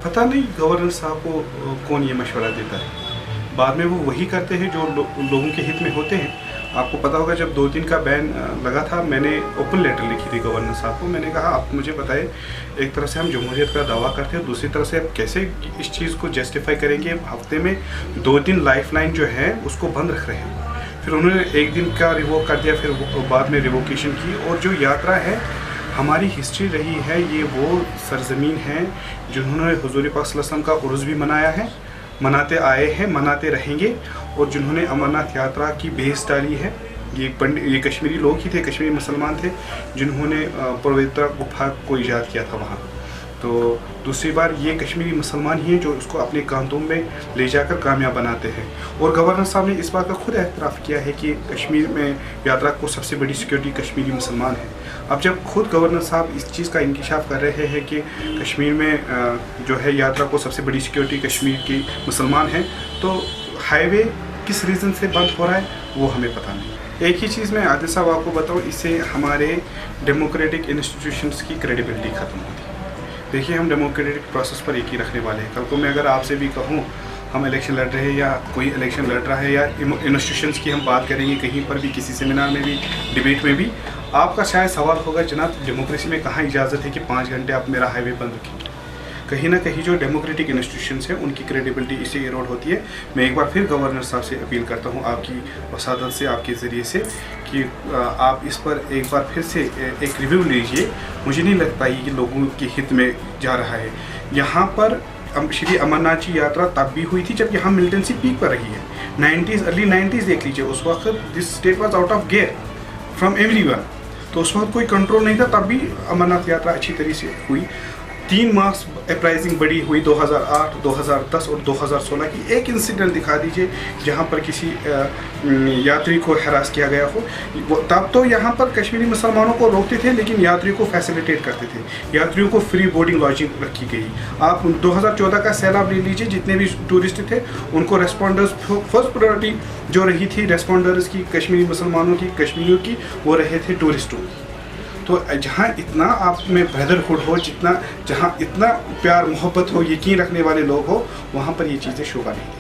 पता नहीं गवर्नर साहब को कौन ये मशवरा देता है। बाद में वो वही करते हैं जो लोगों के हित में होते हैं। आपको पता होगा जब 2 दिन का बैन लगा था, मैंने ओपन लेटर लिखी थी गवर्नर साहब को। मैंने कहा आप मुझे बताएं, एक तरह से हम जमहूरियत का दावा करते हैं, दूसरी तरफ से आप कैसे इस चीज़ को जस्टिफाई करेंगे। हफ्ते में 2 दिन लाइफलाइन जो है उसको बंद रख रहे हैं। फिर उन्होंने 1 दिन का रिवोक कर दिया, फिर बाद में रिवोकेशन की। और जो यात्रा है हमारी हिस्ट्री रही है, ये वो सरजमीन है जिन्होंने हुजूर पाक सल्लल्लाहु अलैहि वसल्लम का उर्स भी मनाया है, मनाते आए हैं, मनाते रहेंगे। और जिन्होंने अमरनाथ यात्रा की बेस डाली है, ये कश्मीरी लोग ही थे, कश्मीरी मुसलमान थे जिन्होंने पवित्र गुफा को ईजाद किया था वहाँ। तो दूसरी बार ये कश्मीरी मुसलमान ही हैं जो उसको अपने कांधों में ले जाकर कामयाब बनाते हैं। और गवर्नर साहब ने इस बात का खुद एतराफ़ किया है कि कश्मीर में यात्रा को सबसे बड़ी सिक्योरिटी कश्मीरी मुसलमान है। अब जब खुद गवर्नर साहब इस चीज़ का इंकिशाफ कर रहे हैं कि कश्मीर में जो है यात्रा को सबसे बड़ी सिक्योरिटी कश्मीर की मुसलमान है, तो हाईवे किस रीज़न से बंद हो रहा है वो हमें पता नहीं। एक ही चीज़ मैं आदिल साहब आपको बताऊँ, इससे हमारे डेमोक्रेटिक इंस्टीट्यूशंस की क्रेडिबिलिटी ख़त्म होती है। देखिए, हम डेमोक्रेटिक प्रोसेस पर यकीन रखने वाले हैं। कल को मैं अगर आपसे भी कहूँ हम इलेक्शन लड़ रहे हैं या कोई इलेक्शन लड़ रहा है या इंस्टीट्यूशंस की हम बात करेंगे कहीं पर भी, किसी सेमिनार में भी, डिबेट में भी, आपका शायद सवाल होगा जनाब डेमोक्रेसी में कहाँ इजाज़त है कि 5 घंटे आप मेरा हाईवे बंद रखेंगे। कहीं ना कहीं जो डेमोक्रेटिक इंस्टीट्यूशंस हैं उनकी क्रेडिबिलिटी इससे इरोड होती है। मैं एक बार फिर गवर्नर साहब से अपील करता हूँ आपकी वसादत से, आपके ज़रिए से, कि आप इस पर एक बार फिर से एक रिव्यू लीजिए। मुझे नहीं लगता कि लोगों के हित में जा रहा है। यहाँ पर श्री अमरनाथ जी यात्रा तब भी हुई थी जब यहाँ मिलिटेंसी पीक पर रही है। 90s, अर्ली 90s देख लीजिए, उस वक्त this state was out of gear from everyone. तो उस वक्त कोई कंट्रोल नहीं था, तब भी अमरनाथ यात्रा अच्छी तरीके से हुई। 3 मास अपराइजिंग बड़ी हुई 2008, 2010 और 2016 की एक इंसिडेंट दिखा दीजिए जहां पर किसी यात्री को हरास किया गया हो। तब तो यहां पर कश्मीरी मुसलमानों को रोकते थे लेकिन यात्रियों को फैसिलिटेट करते थे, यात्रियों को फ्री बोर्डिंग लॉजिंग रखी गई। आप 2014 का सैलाब ले लीजिए, जितने भी टूरिस्ट थे उनको रेस्पॉन्डर्स, फर्स्ट प्रायोरिटी जो रही थी रेस्पॉन्डर्स की, कश्मीरी मुसलमानों की, कश्मीरियों की, वो रहे थे टूरिस्टों की। तो जहाँ इतना आप में ब्रदरहुड हो, जहाँ इतना प्यार मोहब्बत हो, यकीन रखने वाले लोग हो, वहाँ पर ये चीज़ें शोभा नहीं।